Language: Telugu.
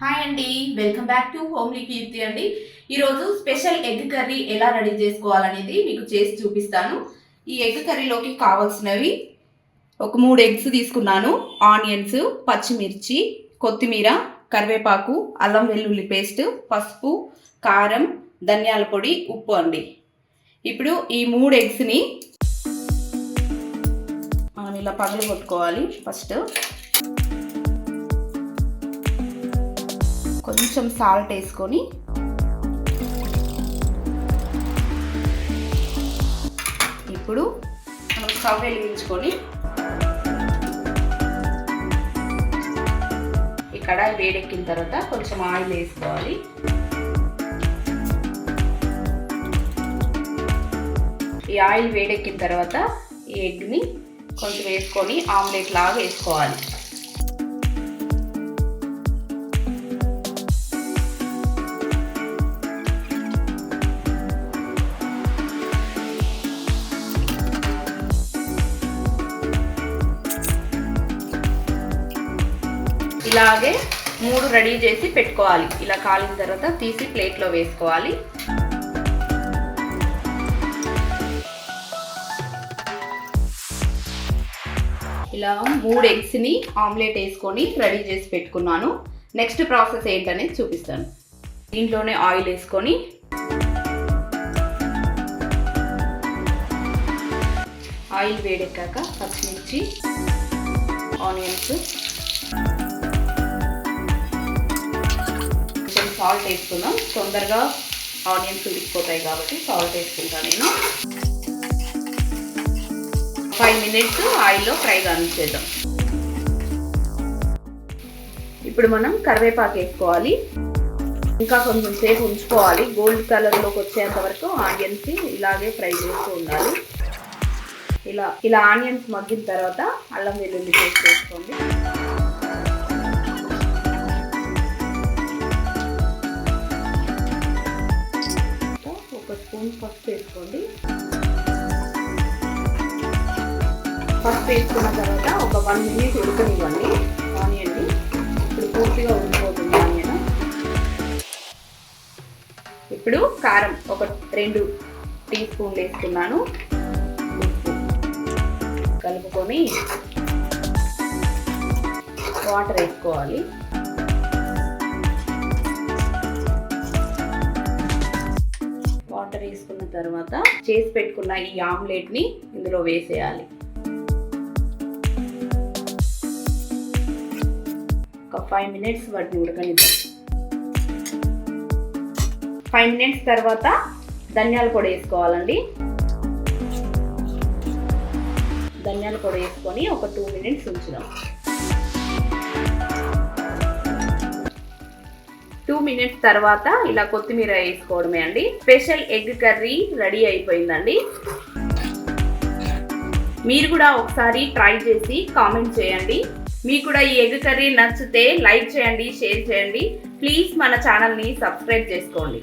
హాయ్ అండి, వెల్కమ్ బ్యాక్ టు హోమ్లీ కీర్తి అండి. ఈరోజు స్పెషల్ ఎగ్ కర్రీ ఎలా రెడీ చేసుకోవాలనేది మీకు చేసి చూపిస్తాను. ఈ ఎగ్ కర్రీలోకి కావాల్సినవి ఒక 3 ఎగ్స్ తీసుకున్నాను, ఆనియన్స్, పచ్చిమిర్చి, కొత్తిమీర, కరివేపాకు, అల్లం వెల్లుల్లి పేస్ట్, పసుపు, కారం, ధనియాల పొడి, ఉప్పు అండి. ఇప్పుడు ఈ 3 ఎగ్స్ని మనం ఇలా పగలగొట్టుకోవాలి. ఫస్ట్ కొంచెం సాల్ట్ వేసుకొని ఇప్పుడు మనం స్టవ్ వెలిగించుకొని ఈ కడాయి వేడెక్కిన తర్వాత కొంచెం ఆయిల్ వేసుకోవాలి. ఈ ఆయిల్ వేడెక్కిన తర్వాత ఈ ఎగ్ని కొంచెం వేసుకొని ఆమ్లెట్ లాగా వేసుకోవాలి. ఇలాగే 3 రెడీ చేసి పెట్టుకోవాలి. ఇలా కాలిన తర్వాత తీసి ప్లేట్లో వేసుకోవాలి. ఇలా 3 ఎగ్స్ని ఆమ్లెట్ వేసుకొని రెడీ చేసి పెట్టుకున్నాను. నెక్స్ట్ ప్రాసెస్ ఏంటనేది చూపిస్తాను. దీంట్లోనే ఆయిల్ వేసుకొని ఆయిల్ వేడెక్కాక పచ్చిమిర్చి, ఆనియన్స్, సాల్ట్ వేసుకుందాం. తొందరగా ఆనియన్స్ ఉడికిపోతాయి కాబట్టి సాల్ట్ వేసుకుంటాను నేను. 5 మినిట్స్ ఆయిల్లో ఫ్రై కానిచ్చేద్దాం. ఇప్పుడు మనం కరివేపాకు వేసుకోవాలి. ఇంకా కొంచెం సేపు ఉంచుకోవాలి. గోల్డ్ కలర్లోకి వచ్చేంత వరకు ఆనియన్స్ ఇలాగే ఫ్రై చేస్తూ ఉండాలి. ఇలా ఆనియన్స్ మగ్గిన తర్వాత అల్లం వెల్లుల్లి పేస్ట్ వేసుకోండి. స్పూన్ పసుపు వేసుకోండి. పసుపు వేసుకున్న తర్వాత ఒక 1 మినిట్ ఉడకనివ్వండి ఆనియన్ని. ఇప్పుడు పూర్తిగా ఉడికిపోతుంది ఆనియన్. ఇప్పుడు కారం ఒక 2 టీ స్పూన్లు వేసుకున్నాను. ఉప్పు కలుపుకొని వాటర్ వేసుకోవాలి. వాటర్ వేసుకున్న తర్వాత చేసి పెట్టుకున్న ఈ ఆమ్లెట్ని ఇందులో వేసేయాలి. ఒక 5 మినిట్స్ వాటిని ఉడకనిద్దాం. 5 మినిట్స్ తర్వాత ధనియాల పొడి వేసుకోవాలండి. ధనియాల పొడి వేసుకొని ఒక 2 మినిట్స్ ఉంచుదాం. 2 మినిట్స్ తర్వాత ఇలా కొత్తిమీర వేసుకోవడమే అండి. స్పెషల్ ఎగ్ కర్రీ రెడీ అయిపోయిందండి. మీరు కూడా ఒకసారి ట్రై చేసి కామెంట్ చేయండి. మీకు కూడా ఈ ఎగ్ కర్రీ నచ్చితే లైక్ చేయండి, షేర్ చేయండి. ప్లీజ్ మన ఛానల్ని సబ్స్క్రైబ్ చేసుకోండి.